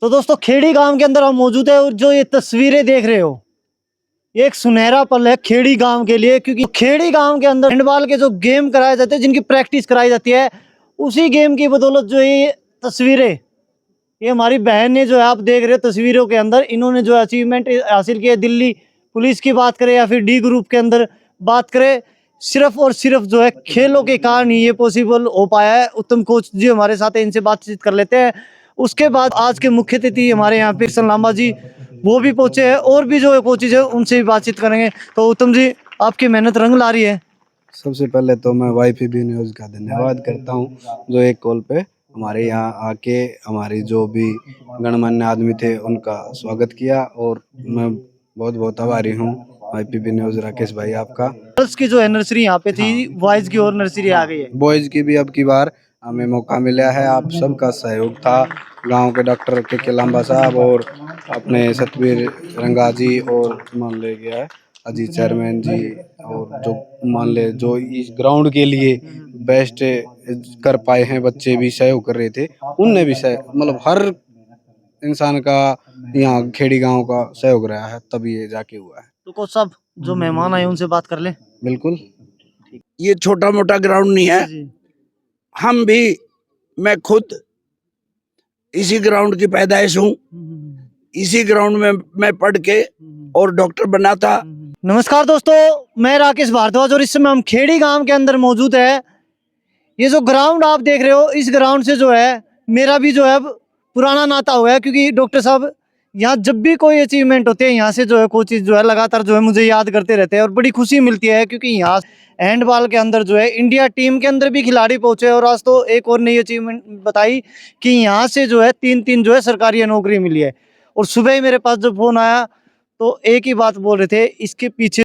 तो दोस्तों खेड़ी गांव के अंदर हम मौजूद है और जो ये तस्वीरें देख रहे हो ये एक सुनहरा पल है खेड़ी गांव के लिए, क्योंकि खेड़ी गांव के अंदर हैंडबॉल के जो गेम कराए जाते हैं, जिनकी प्रैक्टिस कराई जाती है, उसी गेम की बदौलत जो ये तस्वीरें, ये हमारी बहन ने जो है आप देख रहे हो तस्वीरों के अंदर, इन्होंने जो अचीवमेंट हासिल किया दिल्ली पुलिस की बात करें या फिर डी ग्रुप के अंदर बात करें, सिर्फ और सिर्फ जो है खेलों के कारण ही ये पॉसिबल हो पाया है। उत्तम कोच जी हमारे साथ है, इनसे बातचीत कर लेते हैं। उसके बाद आज के मुख्य अतिथि हमारे यहाँ पे किशन लांबा जी वो भी पहुंचे हैं, और भी जो कोचेज है उनसे भी बातचीत करेंगे। तो उत्तम जी आपकी मेहनत रंग ला रही है। सबसे पहले तो मैं YPB न्यूज़ का धन्यवाद करता हूं, जो एक कॉल पे हमारे यहाँ आके हमारी जो भी गणमान्य आदमी थे उनका स्वागत किया, और मैं बहुत बहुत आभारी हूं YPB न्यूज़ राकेश भाई आपका। गर्ल्स की जो है नर्सरी यहाँ पे थी, बॉयज की और नर्सरी आ गई है। बॉयज़ की भी अब की बार हमें मौका मिला है, आप सबका सहयोग था, गांव के डॉक्टर के लांबा साहब और अपने सतवीर रंगा जी, और मान ले गया है अजीत चेयरमैन जी, और जो मान ले जो इस ग्राउंड के लिए बेस्ट कर पाए हैं, बच्चे भी सहयोग कर रहे थे, उनने भी मतलब हर इंसान का यहाँ खेड़ी गांव का सहयोग रहा है, तभी ये जाके हुआ है। तो कोच साहब जो मेहमान आए उनसे बात कर ले। बिल्कुल, ये छोटा मोटा ग्राउंड नहीं है। जी। हम भी, मैं खुद इसी ग्राउंड की पैदाइश हूँ, इसी ग्राउंड में मैं पढ़ के और डॉक्टर बना था। नमस्कार दोस्तों, मैं राकेश भारद्वाज और इस समय हम खेड़ी गांव के अंदर मौजूद है। ये जो ग्राउंड आप देख रहे हो, इस ग्राउंड से जो है मेरा भी जो है पुराना नाता हुआ है, क्योंकि डॉक्टर साहब यहाँ जब भी कोई अचीवमेंट होते हैं यहाँ से जो है कोचेज जो है लगातार जो है मुझे याद करते रहते हैं, और बड़ी खुशी मिलती है, क्योंकि यहाँ हैंडबॉल के अंदर जो है इंडिया टीम के अंदर भी खिलाड़ी पहुंचे। और आज तो एक और नई अचीवमेंट बताई कि यहाँ से जो है 3-3 जो है सरकारी नौकरी मिली है। और सुबह ही मेरे पास जब फोन आया तो एक ही बात बोल रहे थे, इसके पीछे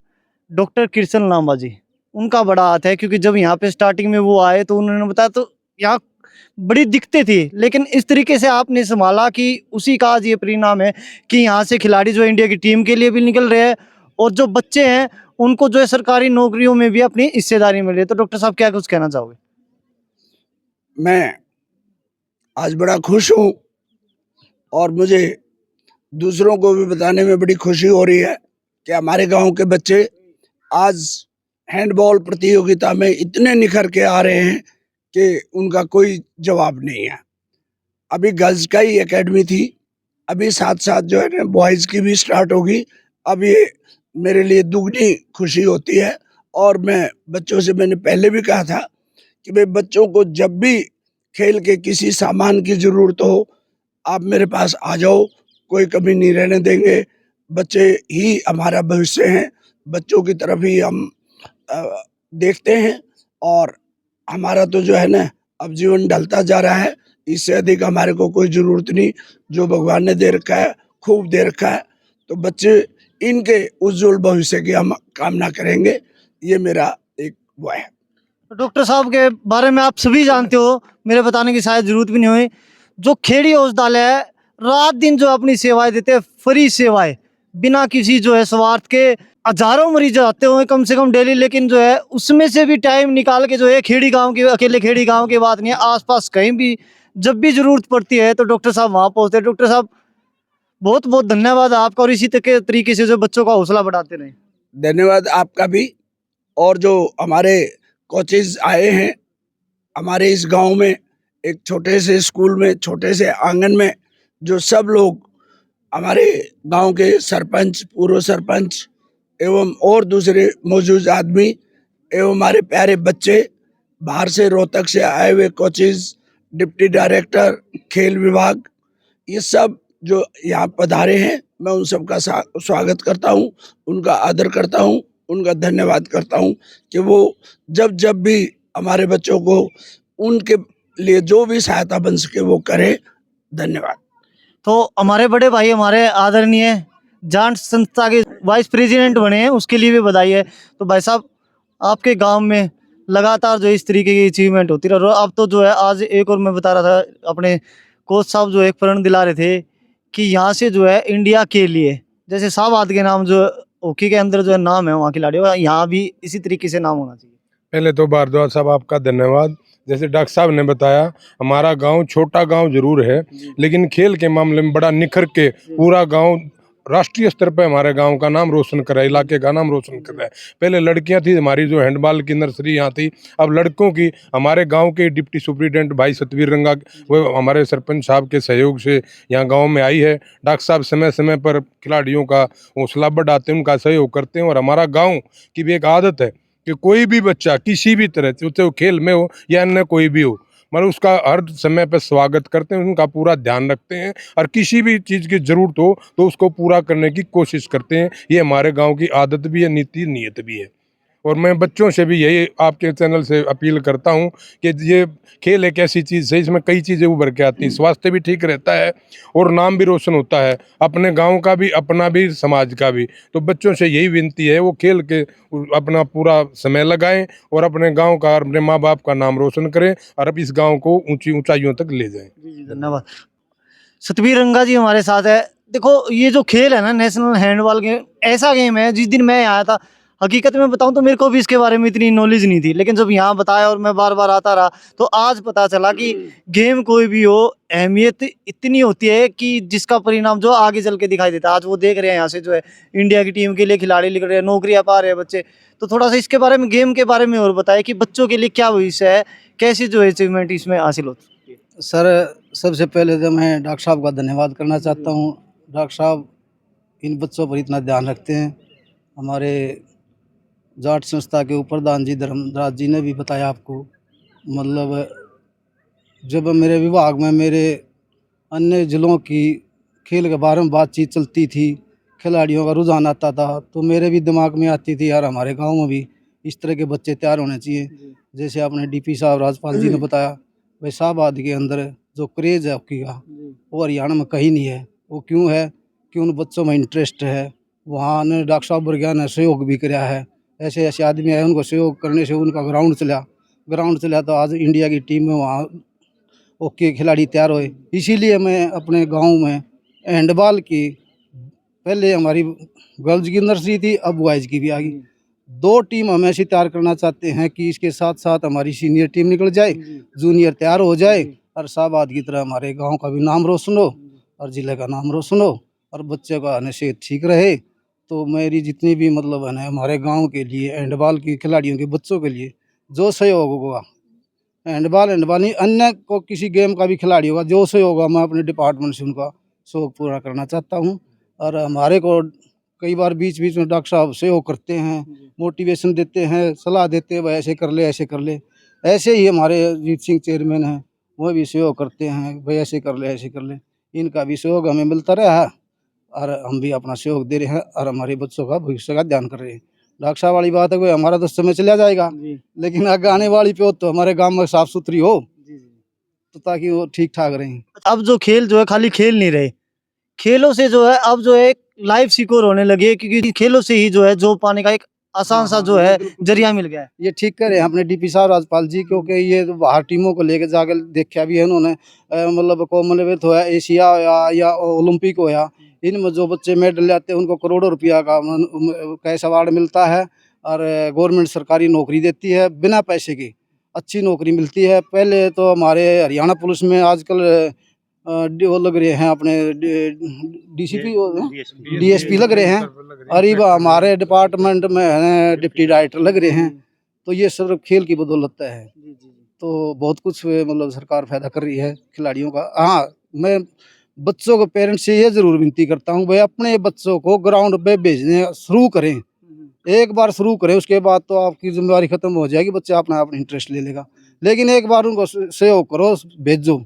डॉक्टर किशन लांबा जी, उनका बड़ा हाथ है। क्योंकि जब यहाँ पे स्टार्टिंग में वो आए तो उन्होंने बताया तो यहाँ बड़ी दिक्कतें थी, लेकिन इस तरीके से आपने संभाला कि उसी का आज ये परिणाम है कि यहाँ से खिलाड़ी जो इंडिया की टीम के लिए भी निकल रहे हैं, और जो बच्चे हैं उनको जो है सरकारी नौकरियों में भी अपनी हिस्सेदारी मिल रही है। तो डॉक्टर साहब क्या कुछ कहना चाहोगे? मैं आज बड़ा खुश हूँ, और मुझे दूसरों को भी बताने में बड़ी खुशी हो रही है कि हमारे गांव के बच्चे आज हैंडबॉल प्रतियोगिता में इतने निखर के आ रहे हैं कि उनका कोई जवाब नहीं है। अभी गर्ल्स का ही एकेडमी थी, अभी साथ साथ जो है ना बॉयज़ की भी स्टार्ट होगी। अब ये मेरे लिए दुगनी खुशी होती है, और मैं बच्चों से, मैंने पहले भी कहा था कि भाई बच्चों को जब भी खेल के किसी सामान की ज़रूरत हो, आप मेरे पास आ जाओ, कोई कमी नहीं रहने देंगे। बच्चे ही हमारा भविष्य हैं, बच्चों की तरफ ही हम देखते हैं, और हमारा तो जो है ना अब जीवन ढलता जा रहा है, इससे अधिक हमारे को कोई ज़रूरत नहीं। जो भगवान ने दे रखा है खूब दे रखा है, तो बच्चे इनके उज्जवल भविष्य की हम कामना करेंगे। ये मेरा एक वो है। तो डॉक्टर साहब के बारे में आप सभी जानते हो, मेरे बताने की शायद जरूरत भी नहीं हुई। जो खेड़ी औषधालय है, रात दिन जो अपनी सेवाएं देते हैं, फ्री सेवाएं, बिना किसी जो है स्वार्थ के। हजारों मरीज आते हुए कम से कम डेली, लेकिन जो है उसमें से भी टाइम निकाल के जो है खेड़ी गांव की, अकेले खेड़ी गांव की बात नहीं है, आसपास कहीं भी जब भी जरूरत पड़ती है तो डॉक्टर साहब वहां पहुंचते हैं। डॉक्टर साहब बहुत बहुत धन्यवाद आपका, और इसी तरीके से जो बच्चों का हौसला बढ़ाते रहे। धन्यवाद आपका भी। और जो हमारे कोचेज आए हैं हमारे इस गांव में, एक छोटे से स्कूल में, छोटे से आंगन में, जो सब लोग हमारे गांव के सरपंच, पूर्व सरपंच एवं और दूसरे मौजूद आदमी एवं हमारे प्यारे बच्चे, बाहर से रोहतक से आए हुए कोचेज, डिप्टी डायरेक्टर खेल विभाग, ये सब जो यहाँ पधारे हैं, मैं उन सब का स्वागत करता हूँ, उनका आदर करता हूँ, उनका धन्यवाद करता हूँ कि वो जब जब भी हमारे बच्चों को उनके लिए जो भी सहायता बन सके वो करें। धन्यवाद। तो हमारे बड़े भाई, हमारे आदरणीय जाट संस्था के वाइस प्रेसिडेंट बने हैं, उसके लिए भी बधाई है। तो भाई साहब आपके गांव में लगातार जो इस तरीके की अचीवमेंट होती रही, अब तो जो है आज एक और मैं बता रहा था, अपने कोच साहब जो एक प्रण दिला रहे थे कि यहाँ से जो है इंडिया के लिए, जैसे साहबाद के नाम जो हॉकी के अंदर जो है नाम है वहाँ खिलाड़ियों का, यहाँ भी इसी तरीके से नाम होना चाहिए। पहले तो भारद्वाज साहब आपका धन्यवाद, जैसे डॉक्टर साहब ने बताया, हमारा गांव छोटा गांव जरूर है, लेकिन खेल के मामले में बड़ा निखर के पूरा गांव राष्ट्रीय स्तर पे हमारे गांव का नाम रोशन कर रहा है, इलाके का नाम रोशन कर रहा है। पहले लड़कियां थी हमारी जो हैंडबॉल की नर्सरी यहाँ थी, अब लड़कों की हमारे गांव के डिप्टी सुपरिटेंडेंट भाई सतवीर रंगा, वो हमारे सरपंच साहब के सहयोग से यहाँ गांव में आई है। डॉक्टर साहब समय समय पर खिलाड़ियों का हौसला बढ़ाते हैं, उनका सहयोग करते हैं। और हमारा गाँव की भी एक आदत है कि कोई भी बच्चा किसी भी तरह से, चाहे वो खेल में हो या अन्य कोई भी हो, मतलब उसका हर समय पर स्वागत करते हैं, उनका पूरा ध्यान रखते हैं और किसी भी चीज़ की ज़रूरत हो तो उसको पूरा करने की कोशिश करते हैं। ये हमारे गांव की आदत भी है, नीति नियत भी है। और मैं बच्चों से भी यही आपके चैनल से अपील करता हूं कि ये खेल एक ऐसी चीज़ है, इसमें कई चीज़ें उभर के आती हैं, स्वास्थ्य भी ठीक रहता है और नाम भी रोशन होता है, अपने गांव का भी, अपना भी, समाज का भी। तो बच्चों से यही विनती है, वो खेल के अपना पूरा समय लगाएं और अपने गांव का और अपने माँ बाप का नाम रोशन करें और अब इस गांव को ऊंची ऊंचाइयों तक ले जाएं। धन्यवाद। सतवीर रंगा जी हमारे साथ है। देखो ये जो खेल है ना, नेशनल हैंडबॉल गेम, ऐसा गेम है, जिस दिन मैं आया था, हकीकत में बताऊं तो मेरे को भी इसके बारे में इतनी नॉलेज नहीं थी, लेकिन जब यहाँ बताया और मैं बार बार आता रहा तो आज पता चला कि गेम कोई भी हो, अहमियत इतनी होती है कि जिसका परिणाम जो आगे चल के दिखाई देता है। आज वो देख रहे हैं यहाँ से जो है इंडिया की टीम के लिए खिलाड़ी निकल रहे हैं, नौकरियां पा रहे हैं बच्चे। तो थोड़ा सा इसके बारे में, गेम के बारे में और बताए कि बच्चों के लिए क्या भविष्य है, कैसी जो अचीवमेंट इसमें हासिल होती है। सर, सबसे पहले तो मैं डॉक्टर साहब का धन्यवाद करना चाहता हूँ। डॉक्टर साहब इन बच्चों पर इतना ध्यान रखते हैं। हमारे जाट संस्था के प्रधान जी धर्मराज जी ने भी बताया आपको, मतलब जब मेरे विभाग में मेरे अन्य जिलों की खेल के बारे में बातचीत चलती थी, खिलाड़ियों का रुझान आता था, तो मेरे भी दिमाग में आती थी यार हमारे गांव में भी इस तरह के बच्चे तैयार होने चाहिए। जैसे आपने डीपी साहब राजपाल जी ने बताया, भाई शाहबाद के अंदर जो क्रेज़ है हॉकी का, वो हरियाणा में कहीं नहीं है। वो क्यों है कि उन बच्चों में इंटरेस्ट है। वहाँ ने डॉक्टर साहब बरगया ने सहयोग भी किया है। ऐसे ऐसे आदमी आए, उनको सहयोग करने से उनका ग्राउंड चला तो आज इंडिया की टीम में वहाँ हॉकी के खिलाड़ी तैयार हुए। इसीलिए मैं अपने गांव में हैंडबॉल की, पहले हमारी गर्ल्स की नर्सरी थी, अब बॉयज़ की भी आ गई। 2 टीम हम ऐसी तैयार करना चाहते हैं कि इसके साथ साथ हमारी सीनियर टीम निकल जाए, जूनियर तैयार हो जाए और शाहबाद की तरह हमारे गांव का भी नाम रोशन हो और ज़िले का नाम रोशन हो और बच्चे का सेहत ठीक रहे। तो मेरी जितनी भी मतलब है हमारे गांव के लिए हैंडबॉल की खिलाड़ियों के बच्चों के लिए जो सहयोग होगा, हैंडबॉल नहीं, अन्य को किसी गेम का भी खिलाड़ी होगा, जो सहयोग होगा मैं अपने डिपार्टमेंट से उनका सहयोग पूरा करना चाहता हूँ। और हमारे को कई बार बीच बीच में डॉक्टर साहब सहयोग करते हैं, मोटिवेशन देते हैं, सलाह देते हैं, भाई ऐसे कर ले ऐसे कर ले। ऐसे ही हमारे जीत सिंह चेयरमैन हैं, वो भी सहयोग करते हैं, भाई ऐसे कर ले ऐसे कर ले। इनका भी सहयोग हमें मिलता रहा है और हम भी अपना सहयोग दे रहे हैं और हमारे बच्चों का भविष्य का ध्यान कर रहे हैं। डॉक्टर साहब वाली बात है, कोई हमारा तो समय चला जाएगा, लेकिन आगे आने वाली पे हो तो हमारे गांव में साफ सुथरी हो, तो ताकि वो ठीक ठाक रहें। अब जो खेल जो है खाली खेल नहीं रहे, खेलों से जो है अब जो है लाइफ सिक्योर होने लगी है, क्योंकि खेलों से ही जो है जॉब पाने का एक आसान सा जो है जरिया मिल गया है। ये ठीक करे अपने डीपी साहब राजपाल जी, क्योंकि ये तो बाहर टीमों को लेके जाकर देखा भी है उन्होंने। मतलब कॉमनवेल्थ होया, एशिया होया या ओलंपिक होया, इनमें जो बच्चे मेडल लाते हैं उनको करोड़ों रुपया का कैश अवार्ड मिलता है और गवर्नमेंट सरकारी नौकरी देती है, बिना पैसे की अच्छी नौकरी मिलती है। पहले तो हमारे हरियाणा पुलिस में आजकल वो लग रहे हैं अपने डीसीपी डीएसपी लग रहे हैं, और ये हमारे डिपार्टमेंट में है डिप्टी डायरेक्टर लग रहे हैं। तो ये सब खेल की बदौलत है। तो बहुत कुछ मतलब सरकार फायदा कर रही है खिलाड़ियों का। हाँ, मैं बच्चों को पेरेंट्स से ये जरूर विनती करता हूँ, भाई अपने बच्चों को ग्राउंड पे भेजने शुरू करें। एक बार शुरू करें, उसके बाद तो आपकी जिम्मेदारी खत्म हो जाएगी, बच्चा अपना इंटरेस्ट ले लेगा। लेकिन एक बार उनको सहयोग करो, भेजो।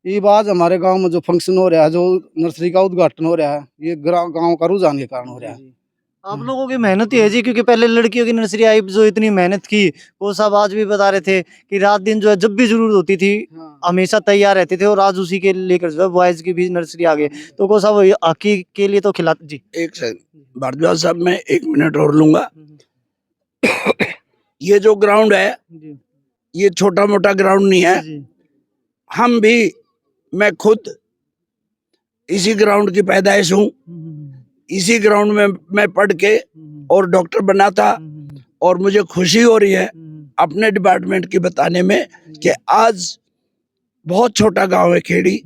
ये बात हमारे गांव में जो फंक्शन हो रहा है, जो नर्सरी का उद्घाटन हो रहा है, ये गांव का रुझान के कारण हो रहा है। आप लोगों की मेहनत ही है जी, क्योंकि पहले लड़कियों की नर्सरी आई जो इतनी मेहनत की, वो सब आज भी बता रहे थे कि रात दिन जो है जब भी जरूरत होती थी हमेशा तैयार रहते थे, और आज उसी के लेकर जो है बॉयज की भी नर्सरी आ गई। तो को साहब हॉकी के लिए तो खिला जी। एक सेकंड भारद्वाज साहब, मैं 1 मिनट और लूंगा। ये जो ग्राउंड है, ये छोटा मोटा ग्राउंड नहीं है। हम भी, मैं खुद इसी ग्राउंड की पैदाइश हूँ, इसी ग्राउंड में मैं पढ़ के और डॉक्टर बना था, और मुझे खुशी हो रही है अपने डिपार्टमेंट की बताने में कि आज बहुत छोटा गांव है खेड़ी,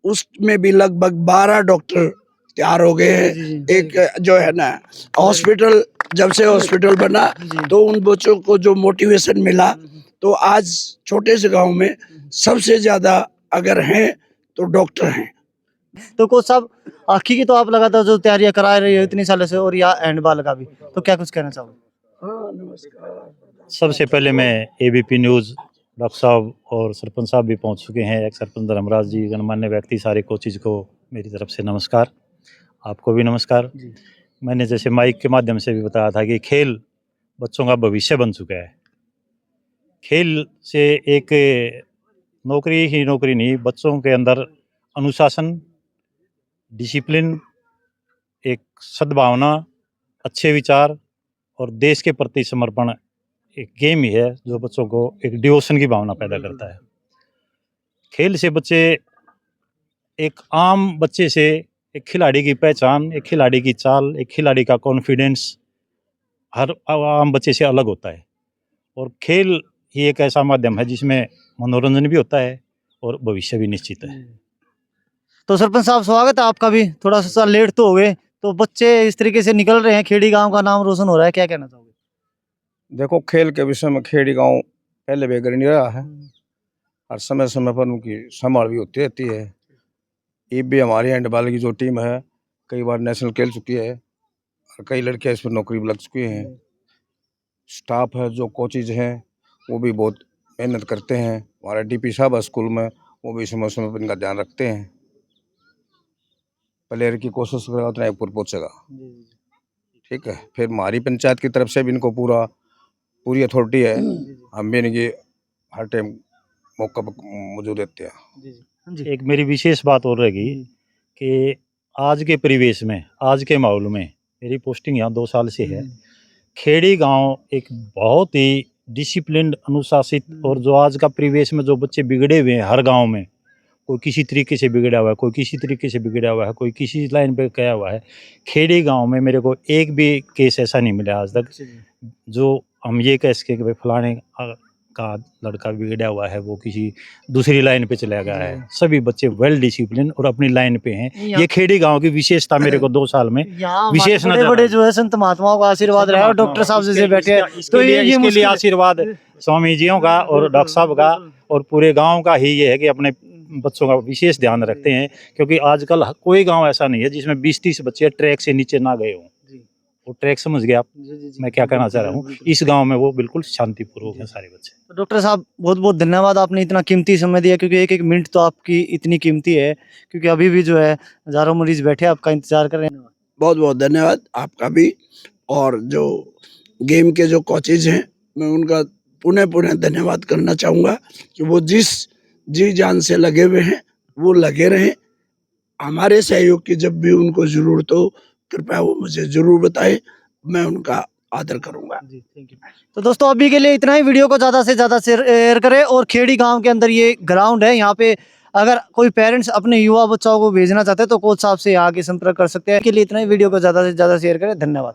उसमें भी लगभग 12 डॉक्टर तैयार हो गए हैं। एक जो है ना हॉस्पिटल, जब से हॉस्पिटल बना तो उन बच्चों को जो मोटिवेशन मिला, तो आज छोटे से गांव में सबसे ज्यादा अगर हैं तो डॉक्टर हैं। तो कोच साहब, आखिर की तो आप लगातार जो तैयारियां करा रहे हो इतनी सालों से, और यहाँ हैंडबॉल का भी, तो क्या कुछ कहना चाहोगे? सबसे पहले मैं एबीपी न्यूज़, डॉक्टर साहब और सरपंच साहब भी पहुंच चुके हैं, एक सरपंच धर्मराज जी, गणमान्य व्यक्ति, सारे कोचिज को मेरी तरफ से नमस्कार, आपको भी नमस्कार। मैंने जैसे माइक के माध्यम से भी बताया था कि खेल बच्चों का भविष्य बन चुका है। खेल से एक नौकरी ही नौकरी नहीं, बच्चों के अंदर अनुशासन, डिसिप्लिन, एक सद्भावना, अच्छे विचार और देश के प्रति समर्पण एक गेम ही है जो बच्चों को एक डिवोशन की भावना पैदा करता है। खेल से बच्चे एक आम बच्चे से एक खिलाड़ी की पहचान, एक खिलाड़ी की चाल, एक खिलाड़ी का कॉन्फिडेंस हर आम बच्चे से अलग होता है। और खेल ही एक ऐसा माध्यम है जिसमें मनोरंजन भी होता है और भविष्य भी निश्चित है। तो सरपंच साहब, स्वागत है आपका भी। थोड़ा सा लेट तो हो गए, तो बच्चे इस तरीके से निकल रहे हैं, खेड़ी गांव का नाम रोशन हो रहा है, क्या कहना चाहोगे? देखो, खेल के विषय में खेड़ी गांव पहले भी अग्रणी रहा है और समय समय पर उनकी संभाल भी होती रहती है। ये भी हमारी हैंडबॉल की जो टीम है कई बार नेशनल खेल चुकी है और कई लड़कियां इस पर नौकरी भी लग चुकी हैं। स्टाफ है, जो कोचिज हैं, वो भी बहुत मेहनत करते हैं। हमारे डीपी साहब है स्कूल में, वो भी समय समय पर इनका ध्यान रखते हैं। प्लेयर की कोशिश करेगा उतना ऊपर पहुंचेगा। ठीक है, फिर हमारी पंचायत की तरफ से भी इनको पूरी अथॉरिटी है, हम भी इनकी हर टाइम मौका पर मौजूद रहते हैं। एक मेरी विशेष बात और रहेगी कि आज के परिवेश में, आज के माहौल में, मेरी पोस्टिंग यहाँ 2 साल से है। खेड़ी गांव एक बहुत ही डिसिप्लिन्ड, अनुशासित, और जो आज का परिवेश में जो बच्चे बिगड़े हुए हैं हर गांव में, कोई किसी तरीके से बिगड़ा हुआ है, कोई किसी तरीके से बिगड़ा हुआ है, कोई किसी लाइन पे गया हुआ है। खेड़ी गांव में मेरे को एक भी केस ऐसा नहीं मिला आज तक जो हम ये कह सके कि भाई फलाने का लड़का बिगड़ा हुआ है, वो किसी दूसरी लाइन पे चला गया है। सभी बच्चे वेल डिसिप्लिन और अपनी लाइन पे हैं। ये खेड़ी गांव की विशेषता मेरे को 2 साल में विशेष नजर आई। बड़े जो है संत महात्माओं का आशीर्वाद रहा है, और डॉक्टर साहब जैसे बैठे हैं, तो इसके लिए आशीर्वाद स्वामी जियों का और डॉक्टर साहब का और पूरे गांव का ही ये है कि अपने बच्चों का विशेष ध्यान रखते हैं, क्योंकि आजकल कोई गांव ऐसा नहीं है जिसमें 20-30 बच्चे ट्रैक से नीचे ना गए हों। वो ट्रैक समझ गए आप मैं क्या कहना चाह रहा हूँ। इस गांव में वो बिल्कुल शांतिपूर्वक हैं सारे बच्चे। तो डॉक्टर साहब, बहुत बहुत धन्यवाद, आपने इतना कीमती समय दिया, क्योंकि एक एक मिनट तो आपकी इतनी कीमती है, क्योंकि अभी भी जो है हजारों मरीज बैठे आपका इंतजार कर रहे हैं। बहुत बहुत धन्यवाद आपका भी, और जो गेम के जो कोचेज हैं मैं उनका पुनः धन्यवाद करना चाहूँगा कि वो जिस जी जान से लगे हुए हैं वो लगे रहें। हमारे सहयोग की जब भी उनको ज़रूरत हो कृपया वो मुझे ज़रूर बताएं, मैं उनका आदर करूँगा। तो दोस्तों, अभी के लिए इतना ही। वीडियो को ज़्यादा से ज़्यादा शेयर करें। और खेड़ी गांव के अंदर ये ग्राउंड है, यहाँ पे अगर कोई पेरेंट्स अपने युवा बच्चों को भेजना चाहते हैं तो कोच साहब से आके संपर्क कर सकते हैं। के लिए इतना ही। वीडियो को ज़्यादा से ज़्यादा शेयर करें। धन्यवाद।